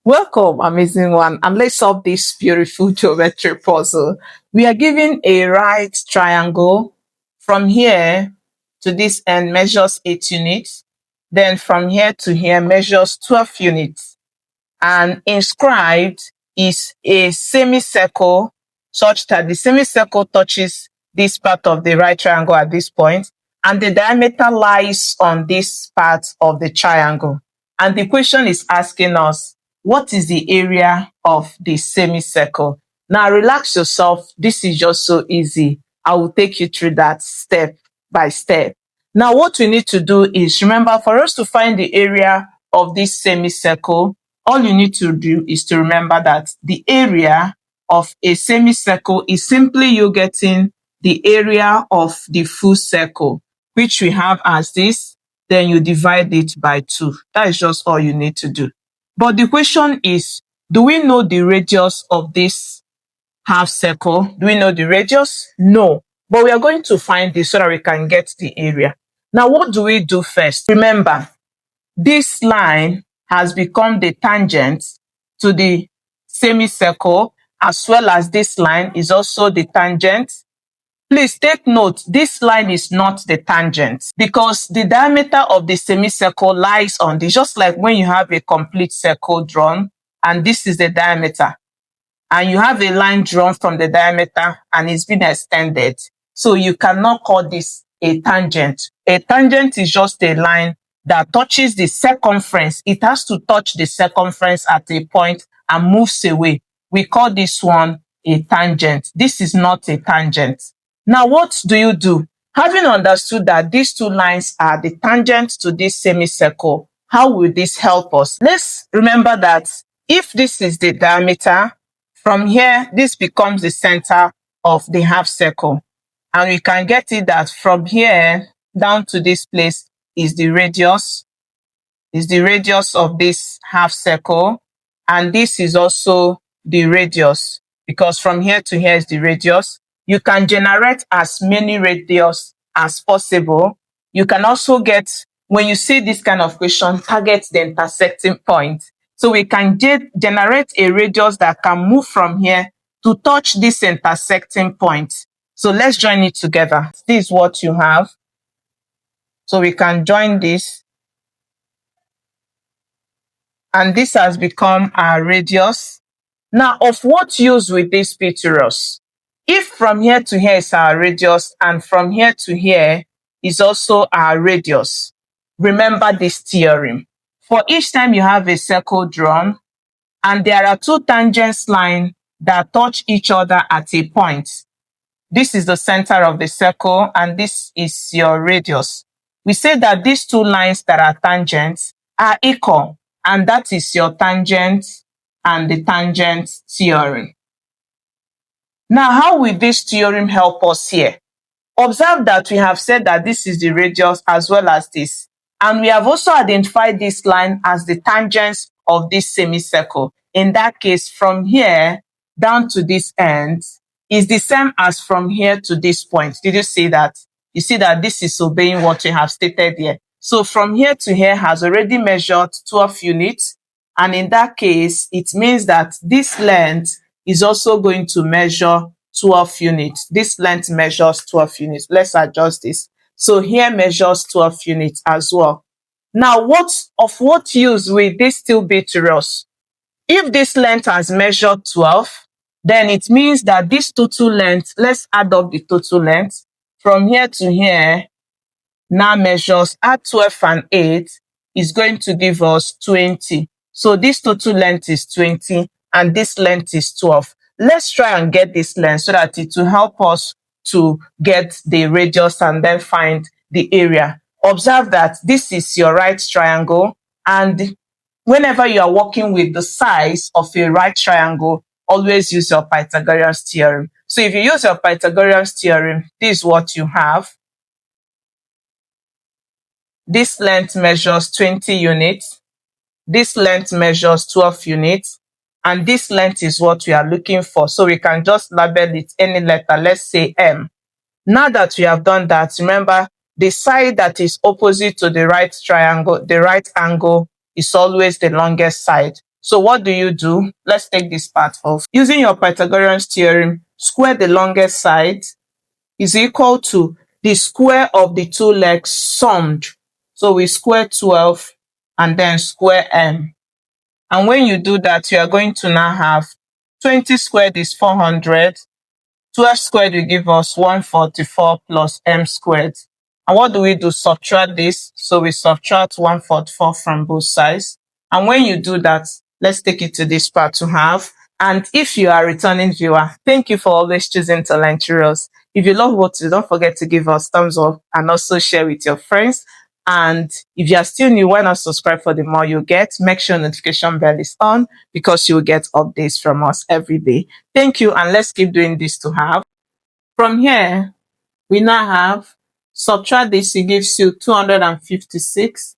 Welcome, amazing one, and let's solve this beautiful geometry puzzle. We are given a right triangle. From here to this end measures 8 units. Then from here to here measures 12 units. And inscribed is a semicircle such that the semicircle touches this part of the right triangle at this point, and the diameter lies on this part of the triangle. And the question is asking us, what is the area of the semicircle? Now relax yourself. This is just so easy. I will take you through that step by step. Now what we need to do is, remember, for us to find the area of this semicircle, all you need to do is to remember that the area of a semicircle is simply you getting the area of the full circle, which we have as this, then you divide it by 2. That is just all you need to do. But the question is, do we know the radius of this half circle? Do we know the radius? No. But we are going to find this so that we can get the area. Now, what do we do first? Remember, this line has become the tangent to the semicircle, as well as this line is also the tangent. Please take note, this line is not the tangent because the diameter of the semicircle lies on this, just like when you have a complete circle drawn and this is the diameter, and you have a line drawn from the diameter and it's been extended. So you cannot call this a tangent. A tangent is just a line that touches the circumference. It has to touch the circumference at a point and moves away. We call this one a tangent. This is not a tangent. Now, what do you do? Having understood that these two lines are the tangent to this semicircle, how will this help us? Let's remember that if this is the diameter, from here, this becomes the center of the half circle. And we can get it that from here down to this place is the radius of this half circle. And this is also the radius, because from here to here is the radius. You can generate as many radius as possible. You can also get, when you see this kind of question, target the intersecting point. So we can generate a radius that can move from here to touch this intersecting point. So let's join it together. This is what you have. So we can join this. And this has become our radius. Now, of what use with this pictorials? If from here to here is our radius and from here to here is also our radius, remember this theorem. For each time you have a circle drawn and there are two tangent lines that touch each other at a point, this is the center of the circle and this is your radius. We say that these two lines that are tangents are equal, and that is your tangent and the tangent theorem. Now, how will this theorem help us here? Observe that we have said that this is the radius as well as this. And we have also identified this line as the tangents of this semicircle. In that case, from here down to this end is the same as from here to this point. Did you see that? You see that this is obeying what we have stated here. So from here to here has already measured 12 units. And in that case, it means that this length is also going to measure 12 units. This length measures 12 units. Let's adjust this. So here measures 12 units as well. Now, what use will this still be to us? If this length has measured 12, then it means that this total length, let's add up the total length, from here to here, now measures, add 12 and 8, is going to give us 20. So this total length is 20. And this length is 12. Let's try and get this length so that it will help us to get the radius and then find the area. Observe that this is your right triangle, and whenever you are working with the size of a right triangle, always use your Pythagorean's theorem. So if you use your Pythagorean's theorem, this is what you have. This length measures 20 units. This length measures 12 units. And this length is what we are looking for. So we can just label it any letter. Let's say M. Now that we have done that, remember, the side that is opposite to the right triangle, the right angle, is always the longest side. So what do? Let's take this part off. Using your Pythagorean's theorem, square the longest side is equal to the square of the two legs summed. So we square 12 and then square m. And when you do that, you are going to now have 20 squared is 400. 12 squared will give us 144 plus m squared. And what do? Subtract this. So we subtract 144 from both sides. And when you do that, let's take it to this part to have. And if you are a returning viewer, thank you for always choosing to learn tutorials. If you love what you do, don't forget to give us thumbs up and also share with your friends. And if you are still new, why not subscribe for the more you get? Make sure notification bell is on because you will get updates from us every day. Thank you, and let's keep doing this to have. From here, we now have, subtract this, it gives you 256.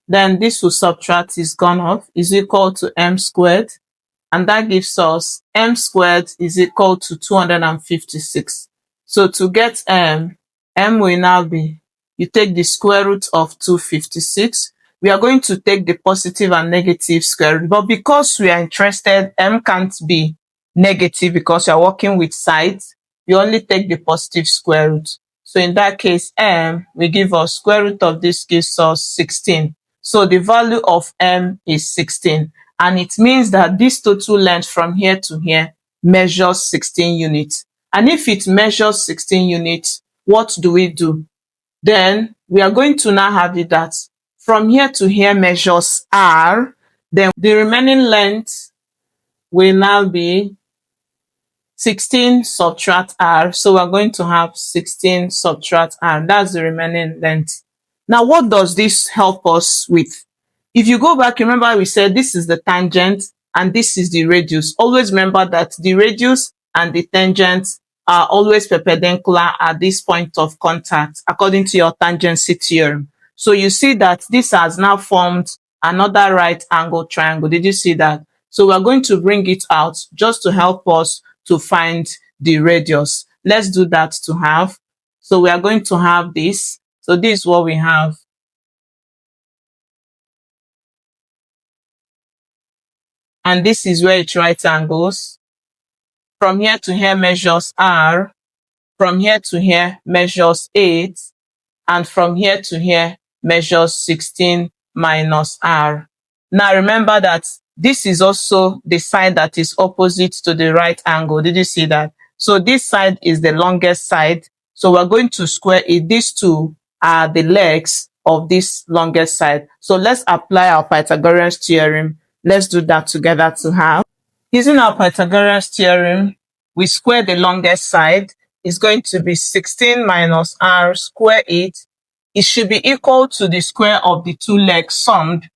Then this will subtract is gone off, is equal to m squared. And that gives us m squared is equal to 256. So to get m will now be, you take the square root of 256. We are going to take the positive and negative square root. But because we are interested, m can't be negative because you are working with sides. You only take the positive square root. So in that case, m will give us square root of this gives us 16. So the value of m is 16. And it means that this total length from here to here measures 16 units. And if it measures 16 units, what do? Then we are going to now have it that from here to here measures r. Then the remaining length will now be 16 subtract r. So we're going to have 16 subtract r. That's the remaining length. Now, what does this help us with? If you go back, remember we said this is the tangent and this is the radius. Always remember that the radius and the tangent are always perpendicular at this point of contact according to your tangency theorem. So you see that this has now formed another right angle triangle. Did you see that? So we're going to bring it out just to help us to find the radius. Let's do that to have. So we are going to have this. So this is what we have. And this is where it right angles. From here to here measures r. From here to here measures 8. And from here to here measures 16 minus r. Now remember that this is also the side that is opposite to the right angle. Did you see that? So this side is the longest side. So we're going to square it. These two are the legs of this longest side. So let's apply our Pythagorean's theorem. Let's do that together to have. Using our Pythagorean's theorem, we square the longest side. It's going to be 16 minus r square it. It should be equal to the square of the two legs summed.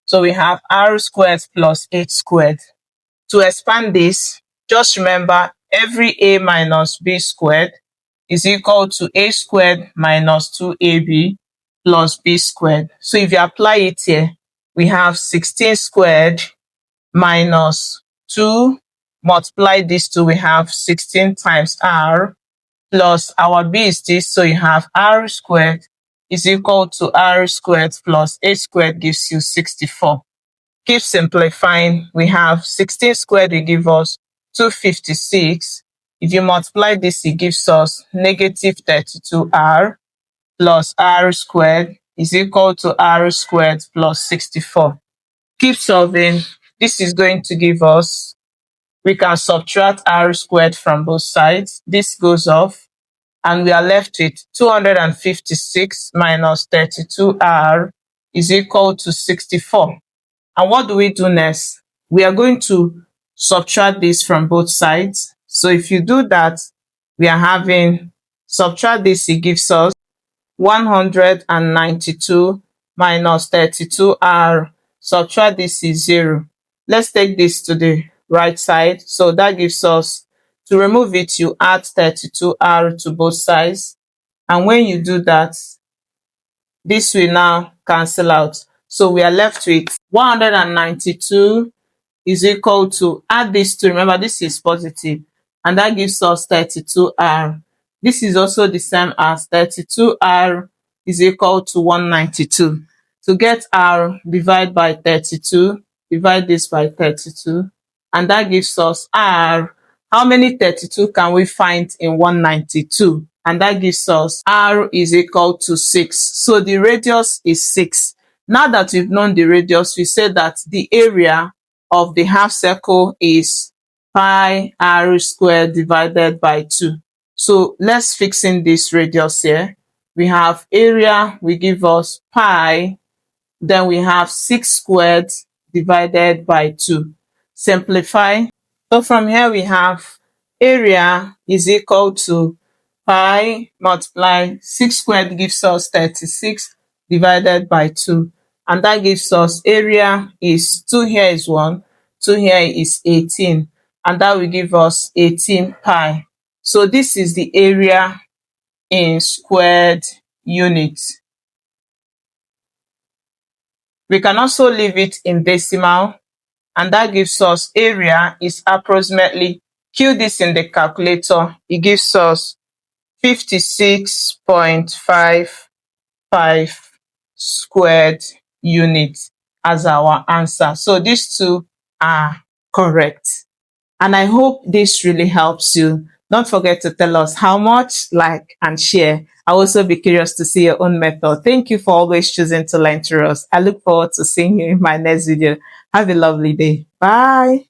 So we have r squared plus 8 squared. To expand this, just remember every a minus b squared is equal to a squared minus 2ab plus b squared. So if you apply it here, we have 16 squared minus 2, multiply this to, we have 16 times r, plus our b is this, so you have r squared is equal to r squared plus 8 squared gives you 64. Keep simplifying, we have 16 squared will give us 256. If you multiply this, it gives us negative 32r plus r squared is equal to r squared plus 64. Keep solving. This is going to give us, we can subtract r squared from both sides. This goes off and we are left with 256 minus 32r is equal to 64. And what do we do next? We are going to subtract this from both sides. So if you do that, we are having, subtract this, it gives us 192 minus 32r. Subtract this is 0. Let's take this to the right side. So that gives us, to remove it, you add 32r to both sides. And when you do that, this will now cancel out. So we are left with 192 is equal to, add this to, remember this is positive, and that gives us 32r. This is also the same as 32r is equal to 192. To get r, divide by 32. divide this by 32, and that gives us R. How many 32 can we find in 192? And that gives us R is equal to 6. So the radius is 6. Now that we've known the radius, we say that the area of the half circle is pi r squared divided by 2. So let's fix in this radius here. We have area will give us pi, then we have 6 squared divided by 2. Simplify. So from here we have area is equal to pi multiply 6 squared gives us 36 divided by 2. And that gives us area is 2 here is 1, 2 here is 18. And that will give us 18 pi. So this is the area in squared units. We can also leave it in decimal, and that gives us area is approximately, Q this in the calculator, it gives us 56.55 squared units as our answer. So these two are correct. And I hope this really helps you. Don't forget to tell us how much, like, and share. I'll also be curious to see your own method. Thank you for always choosing to learn through us. I look forward to seeing you in my next video. Have a lovely day. Bye.